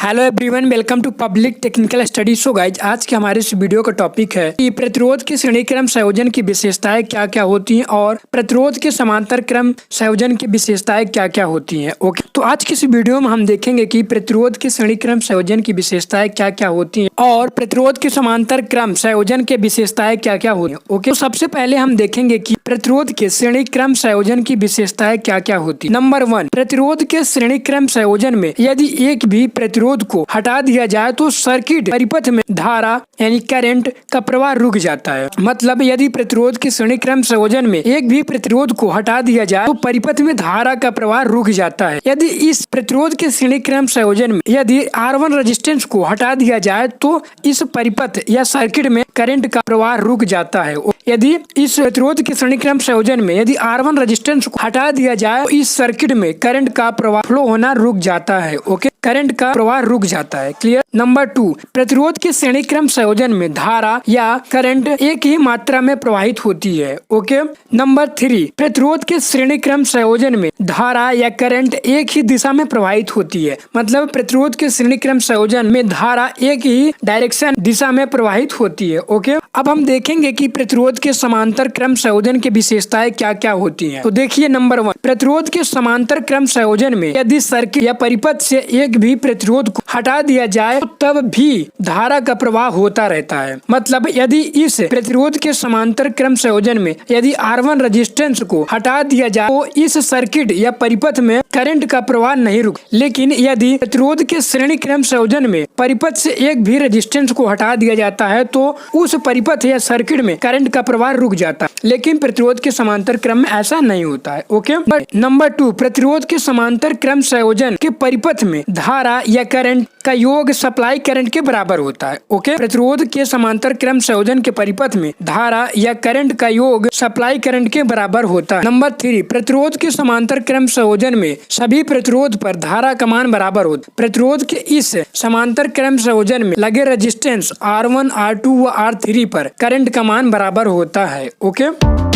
Hello everyone, welcome to public technical study. So guys, आज के हमारे इस वीडियो का टॉपिक है कि प्रतिरोध के श्रेणी क्रम संयोजन की विशेषताएं क्या क्या होती हैं और प्रतिरोध के समांतर क्रम संयोजन की विशेषताएं क्या क्या होती हैं। ओके, तो आज की इस वीडियो में हम देखेंगे कि प्रतिरोध के श्रेणी क्रम संयोजन की विशेषताएं क्या क्या होती हैं और प्रतिरोध के समांतर क्रम संयोजन की विशेषताएं क्या क्या होती हैं। ओके, तो सबसे पहले हम देखेंगे कि प्रतिरोध के श्रेणी क्रम संयोजन की विशेषताएं क्या क्या होती है। नंबर 1, प्रतिरोध के श्रेणी क्रम संयोजन में यदि एक भी प्रतिरोध को हटा दिया जाए तो सर्किट परिपथ में धारा यानी करंट का प्रवाह रुक जाता है। मतलब यदि प्रतिरोध के श्रेणी क्रम संयोजन में एक भी प्रतिरोध को हटा दिया जाए तो परिपथ में धारा का प्रवाह रुक जाता है। यदि इस प्रतिरोध के श्रेणी क्रम संयोजन में यदि R1 रेजिस्टेंस को हटा दिया जाए तो इस परिपथ या सर्किट में करंट का प्रवाह रुक जाता है। यदि इस प्रतिरोध के श्रेणी क्रम संयोजन में यदि R1 रेजिस्टेंस को हटा दिया जाए तो इस सर्किट में करंट का प्रवाह फ्लो होना रुक जाता है। ओके, करंट का प्रवाह रुक जाता है। क्लियर। नंबर 2, प्रतिरोध के श्रेणी क्रम संयोजन में धारा या करंट एक ही मात्रा में प्रवाहित होती है। ओके। नंबर 3, प्रतिरोध के श्रेणी क्रम संयोजन में धारा या करंट एक ही दिशा में प्रवाहित होती है। मतलब प्रतिरोध के श्रेणी क्रम संयोजन में धारा एक ही डायरेक्शन दिशा में प्रवाहित होती है। ओके, अब हम देखेंगे कि प्रतिरोध के समांतर क्रम संयोजन की विशेषताएं क्या क्या होती हैं। तो देखिए, नंबर 1, प्रतिरोध के समांतर क्रम संयोजन में यदि सर्किट या परिपथ से एक भी प्रतिरोध को हटा दिया जाए तो तब भी धारा का प्रवाह होता रहता है। मतलब यदि इस प्रतिरोध के समांतर क्रम संयोजन में यदि R1 रेजिस्टेंस को हटा दिया जाए तो इस सर्किट या परिपथ में करंट का प्रवाह नहीं रुक, लेकिन यदि प्रतिरोध के श्रेणी क्रम संयोजन में परिपथ से एक भी रेजिस्टेंस को हटा दिया जाता है तो उस परिपथ या सर्किट में करंट का प्रवाह रुक जाता है। लेकिन प्रतिरोध के समांतर क्रम में ऐसा नहीं होता है। ओके। नंबर 2, प्रतिरोध के समांतर क्रम संयोजन के परिपथ में धारा या करंट का योग सप्लाई करंट के बराबर होता है। ओके, प्रतिरोध के समांतर क्रम संयोजन के परिपथ में धारा या करंट का योग सप्लाई करंट के बराबर होता है। नंबर 3, प्रतिरोध के समांतर क्रम संयोजन में सभी प्रतिरोध पर धारा का मान बराबर होता है। प्रतिरोध के इस समांतर क्रम संयोजन में लगे रेजिस्टेंस R1, R2 व R3 पर करंट का मान बराबर होता है। ओके।